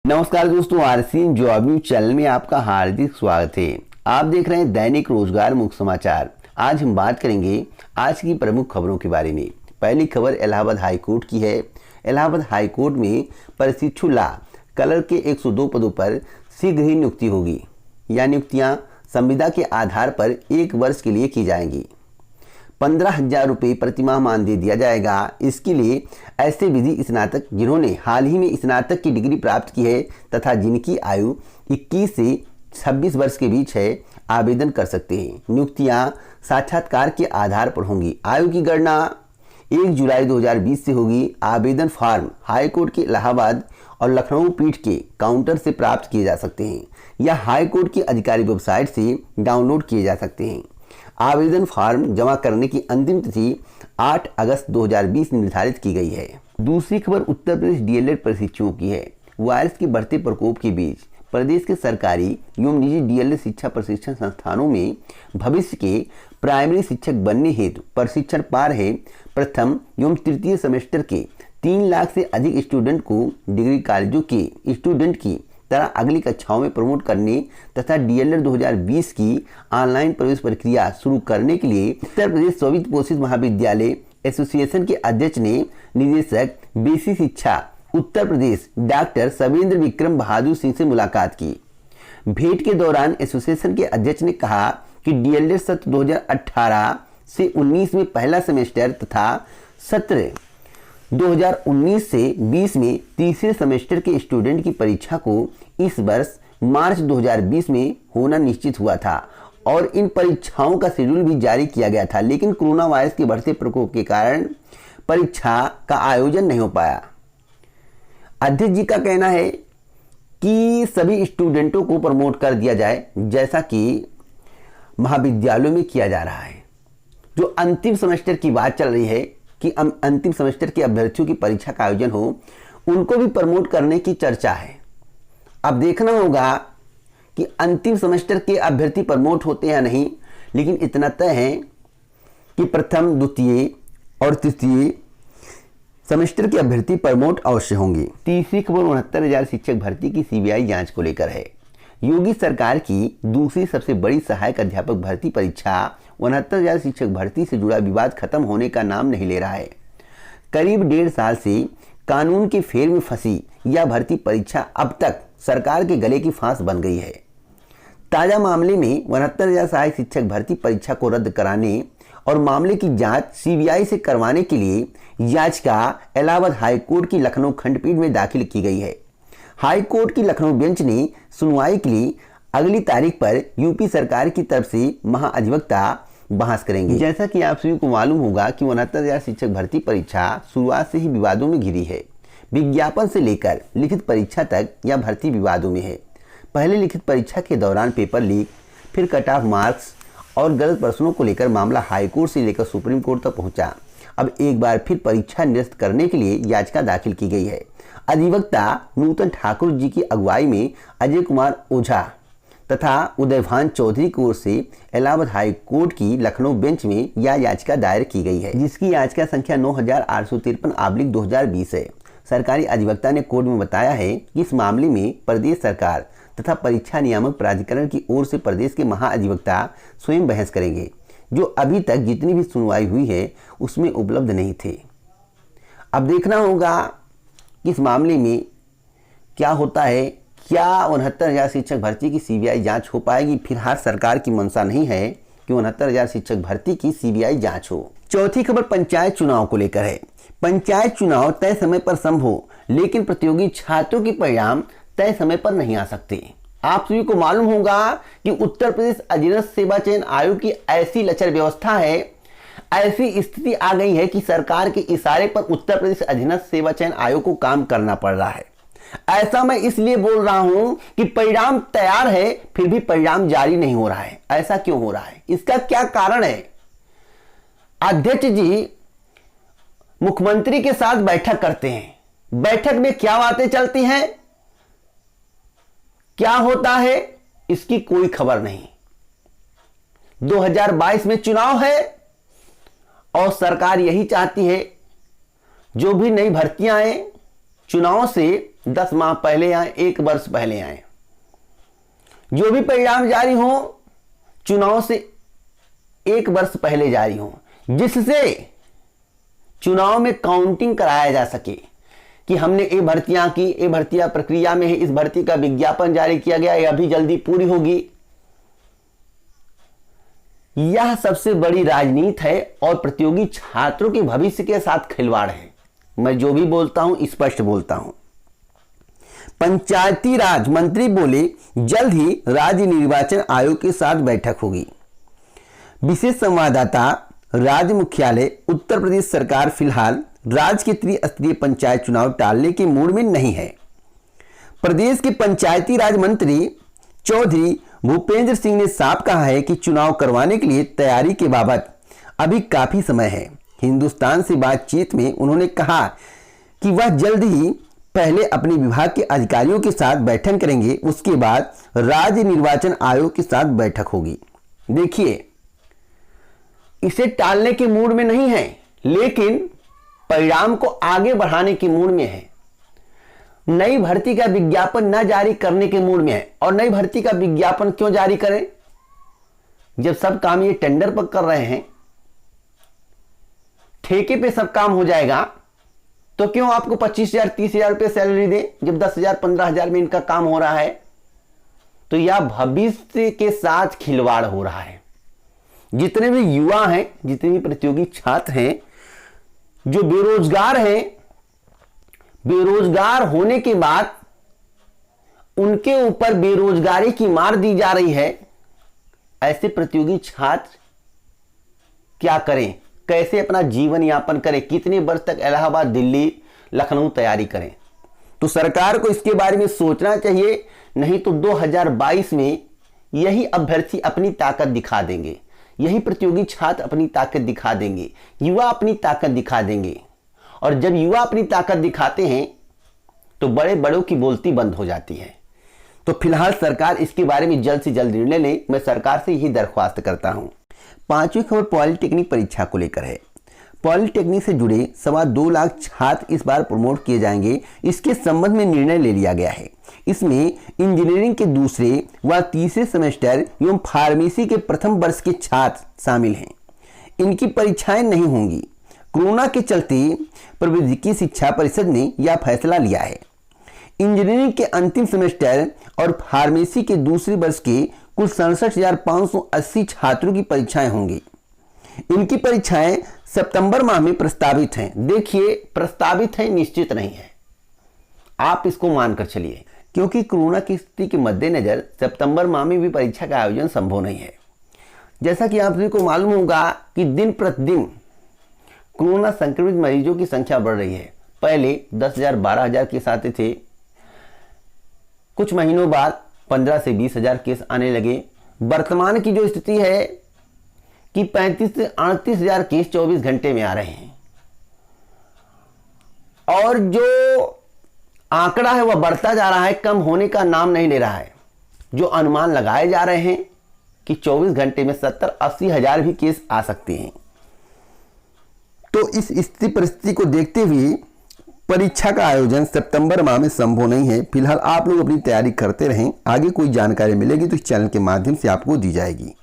नमस्कार दोस्तों, RCN job news channel में आपका हार्दिक स्वागत है। आप देख रहे हैं दैनिक रोजगार मुख्य समाचार। आज हम बात करेंगे आज की प्रमुख खबरों के बारे में। पहली खबर इलाहाबाद हाईकोर्ट की है। इलाहाबाद हाईकोर्ट में प्रशिक्षु ला कलर के 102 पदों पर शीघ्र ही नियुक्ति होगी। यह नियुक्तियां संविदा के आधार पर 1 वर्ष के लिए की जाएंगी। 15,000 रुपये प्रतिमाह मानदेय दिया जाएगा। इसके लिए ऐसे विधि स्नातक जिन्होंने हाल ही में स्नातक की डिग्री प्राप्त की है तथा जिनकी आयु 21 से 26 वर्ष के बीच है, आवेदन कर सकते हैं। नियुक्तियां साक्षात्कार के आधार पर होंगी। आयु की गणना 1 जुलाई 2020 से होगी। आवेदन फॉर्म हाईकोर्ट के इलाहाबाद और लखनऊ पीठ के काउंटर से प्राप्त किए जा सकते हैं या हाईकोर्ट की आधिकारिक वेबसाइट से डाउनलोड किए जा सकते हैं। आवेदन फॉर्म जमा करने की अंतिम तिथि 8 अगस्त 2020 निर्धारित की गई है। दूसरी खबर उत्तर प्रदेश डीएलएड प्रशिक्षुओं की है। वायरस के बढ़ते प्रकोप के बीच प्रदेश के सरकारी एवं निजी डीएलएड शिक्षा प्रशिक्षण संस्थानों में भविष्य के प्राइमरी शिक्षक बनने हेतु प्रशिक्षण पा रहे प्रथम एवं तृतीय सेमेस्टर के 3 लाख से अधिक स्टूडेंट को डिग्री कॉलेजों के स्टूडेंट की तरह अगली कक्षाओं में प्रमोट करने तथा डीएलएड 2020 की ऑनलाइन प्रवेश प्रक्रिया शुरू करने के लिए उत्तर प्रदेश स्ववित्त पोषित महाविद्यालय एसोसिएशन के अध्यक्ष ने निदेशक बेसिक शिक्षा उत्तर प्रदेश डॉक्टर सवेंद्र विक्रम बहादुर सिंह से मुलाकात की। भेंट के दौरान एसोसिएशन के अध्यक्ष ने कहा कि डीएलएड सत्र 2018 से 19 में पहला सेमेस्टर तथा सत्र 2019 से 20 में तीसरे सेमेस्टर के स्टूडेंट की परीक्षा को इस वर्ष मार्च 2020 में होना निश्चित हुआ था और इन परीक्षाओं का शेड्यूल भी जारी किया गया था, लेकिन कोरोना वायरस के बढ़ते प्रकोप के कारण परीक्षा का आयोजन नहीं हो पाया। अध्यक्ष जी का कहना है कि सभी स्टूडेंटों को प्रमोट कर दिया जाए, जैसा कि महाविद्यालयों में किया जा रहा है। जो अंतिम सेमेस्टर की बात चल रही है कि अंतिम सेमेस्टर के अभ्यर्थियों की परीक्षा का आयोजन हो, उनको भी प्रमोट करने की चर्चा है। अब देखना होगा कि अंतिम सेमेस्टर के अभ्यर्थी प्रमोट होते या नहीं, लेकिन इतना तय है कि प्रथम, द्वितीय और तृतीय सेमेस्टर के अभ्यर्थी प्रमोट अवश्य होंगे। तीसरी खबर 69,000 शिक्षक भर्ती की सीबीआई जांच को लेकर है। योगी सरकार की दूसरी सबसे बड़ी सहायक अध्यापक भर्ती परीक्षा 69,000 शिक्षक भर्ती से जुड़ा विवाद खत्म होने का नाम नहीं ले रहा है। करीब 1.5 साल से कानून के फेर में फंसी यह भर्ती परीक्षा अब तक सरकार के गले की फांस बन गई है। ताजा मामले में 69,000 सहायक शिक्षक भर्ती परीक्षा को रद्द कराने और मामले की जांच सीबीआई से करवाने के लिए याचिका इलाहाबाद हाईकोर्ट की लखनऊ खंडपीठ में दाखिल की गई है। हाईकोर्ट की लखनऊ बेंच ने सुनवाई के लिए अगली तारीख पर यूपी सरकार की तरफ से महाअधिवक्ता बहस करेंगे। जैसा कि आप सभी को मालूम होगा कि 69,000 शिक्षक भर्ती परीक्षा शुरुआत से ही विवादों में घिरी है। विज्ञापन से लेकर लिखित परीक्षा तक यह भर्ती विवादों में है। पहले लिखित परीक्षा के दौरान पेपर लीक, फिर कट ऑफ मार्क्स और गलत प्रश्नों को लेकर मामला हाईकोर्ट से लेकर सुप्रीम कोर्ट तक पहुंचा। अब एक बार फिर परीक्षा निरस्त करने के लिए याचिका दाखिल की गई है। अधिवक्ता नूतन ठाकुर जी की अगुवाई में अजय कुमार ओझा तथा उदयभान चौधरी की ओर से इलाहाबाद हाई कोर्ट की लखनऊ बेंच में यह याचिका दायर की गई है, जिसकी याचिका संख्या 9853/2020 है। सरकारी अधिवक्ता ने कोर्ट में बताया है कि इस मामले में प्रदेश सरकार तथा परीक्षा नियामक प्राधिकरण की ओर से प्रदेश के महाअधिवक्ता स्वयं बहस करेंगे, जो अभी तक जितनी भी सुनवाई हुई है उसमें उपलब्ध नहीं थे। अब देखना होगा कि इस मामले में क्या होता है। क्या 69,000 शिक्षक भर्ती की सीबीआई जांच हो पाएगी? फिलहाल सरकार की मंशा नहीं है कि 69,000 शिक्षक भर्ती की सीबीआई जांच हो। चौथी खबर पंचायत चुनाव को लेकर है। पंचायत चुनाव तय समय पर संभव, लेकिन प्रतियोगी छात्रों के परिणाम तय समय पर नहीं आ सकते। आप सभी को मालूम होगा कि उत्तर प्रदेश अधीनस्थ सेवा चयन आयोग की ऐसी लचर व्यवस्था है, ऐसी स्थिति आ गई है कि सरकार के इशारे पर उत्तर प्रदेश अधीनस्थ सेवा चयन आयोग को काम करना पड़ रहा है। ऐसा मैं इसलिए बोल रहा हूं कि परिणाम तैयार है, फिर भी परिणाम जारी नहीं हो रहा है। ऐसा क्यों हो रहा है? इसका क्या कारण है? अध्यक्ष जी मुख्यमंत्री के साथ बैठक करते हैं। बैठक में क्या बातें चलती हैं, क्या होता है, इसकी कोई खबर नहीं। 2022 में चुनाव है और सरकार यही चाहती है जो भी नई भर्तियां आए चुनाव से 10 माह पहले आए, 1 वर्ष पहले आए, जो भी परिणाम जारी हो चुनाव से 1 वर्ष पहले जारी हो, जिससे चुनाव में काउंटिंग कराया जा सके कि हमने ये भर्तियां की, ये भर्तियां प्रक्रिया में है, इस भर्ती का विज्ञापन जारी किया गया, यह अभी जल्दी पूरी होगी। यह सबसे बड़ी राजनीति है और प्रतियोगी छात्रों के भविष्य के साथ खिलवाड़ है। मैं जो भी बोलता हूं स्पष्ट बोलता हूं। पंचायती राज मंत्री बोले जल्द ही राज्य निर्वाचन आयोग के साथ बैठक होगी। विशेष संवाददाता, राज्य मुख्यालय उत्तर प्रदेश सरकार फिलहाल राज्य के त्रिस्तरीय पंचायत चुनाव टालने के मूड में नहीं है। प्रदेश के पंचायती राज मंत्री चौधरी भूपेंद्र सिंह ने साफ कहा है कि चुनाव करवाने के लिए तैयारी के बाबत अभी काफी समय है। हिंदुस्तान से बातचीत में उन्होंने कहा कि वह जल्द ही पहले अपने विभाग के अधिकारियों के साथ बैठक करेंगे, उसके बाद राज्य निर्वाचन आयोग के साथ बैठक होगी। देखिए, इसे टालने के मूड में नहीं है, लेकिन परिणाम को आगे बढ़ाने के मूड में है। नई भर्ती का विज्ञापन न जारी करने के मूड में है। और नई भर्ती का विज्ञापन क्यों जारी करें जब सब काम ये टेंडर पर कर रहे हैं, ठेके पे सब काम हो जाएगा, तो क्यों आपको 25,000 30,000 रुपये सैलरी दे जब 10,000 15,000 में इनका काम हो रहा है। तो यह भविष्य के साथ खिलवाड़ हो रहा है। जितने भी युवा हैं, जितने भी प्रतियोगी छात्र हैं, जो बेरोजगार हैं, बेरोजगार होने के बाद उनके ऊपर बेरोजगारी की मार दी जा रही है। ऐसे प्रतियोगी छात्र क्या करें, कैसे अपना जीवन यापन करें, कितने वर्ष तक इलाहाबाद, दिल्ली, लखनऊ तैयारी करें। तो सरकार को इसके बारे में सोचना चाहिए, नहीं तो 2022 में यही अभ्यर्थी अपनी ताकत दिखा देंगे, यही प्रतियोगी छात्र अपनी ताकत दिखा देंगे, युवा अपनी ताकत दिखा देंगे। और जब युवा अपनी ताकत दिखाते हैं तो बड़े बड़ों की बोलती बंद हो जाती है। तो फिलहाल सरकार इसके बारे में जल्द से जल्द निर्णय ले, मैं सरकार से यही दरख्वास्त करता हूं। 5वीं खबर पॉलिटेक्निक परीक्षा को लेकर है। पॉलिटेक्निक से जुड़े 2.25 लाख छात्र इस बार प्रमोट किए जाएंगे, इसके संबंध में निर्णय ले लिया गया है। इसमें इंजीनियरिंग के दूसरे व तीसरे सेमेस्टर एवं फार्मेसी के प्रथम वर्ष के छात्र शामिल हैं। इनकी परीक्षाएं नहीं होंगी। कोरोना के चलते प्रौद्योगिकी शिक्षा परिषद ने यह फैसला लिया है। इंजीनियरिंग के अंतिम सेमेस्टर और फार्मेसी के दूसरे वर्ष के कुल 67,580 छात्रों की परीक्षाएं होंगी। इनकी परीक्षाएं सितंबर माह में प्रस्तावित हैं। देखिए, प्रस्तावित है, निश्चित नहीं है, आप इसको मानकर चलिए, क्योंकि कोरोना की स्थिति के मद्देनजर सितंबर माह में भी परीक्षा का आयोजन संभव नहीं है। जैसा कि आप सभी को मालूम होगा कि दिन प्रतिदिन कोरोना संक्रमित मरीजों की संख्या बढ़ रही है। पहले 10,000 12,000 केस आते थे, कुछ महीनों बाद 15 से 20,000 केस आने लगे। वर्तमान की जो स्थिति है कि 35 से 38,000 केस 24 घंटे में आ रहे हैं। और जो आंकड़ा है वह बढ़ता जा रहा है, कम होने का नाम नहीं ले रहा है। जो अनुमान लगाए जा रहे हैं कि 24 घंटे में 70-80 हजार भी केस आ सकते हैं। तो इस स्थिति परिस्थिति को देखते हुए परीक्षा का आयोजन सितंबर माह में संभव नहीं है। फिलहाल आप लोग अपनी तैयारी करते रहें, आगे कोई जानकारी मिलेगी तो इस चैनल के माध्यम से आपको दी जाएगी।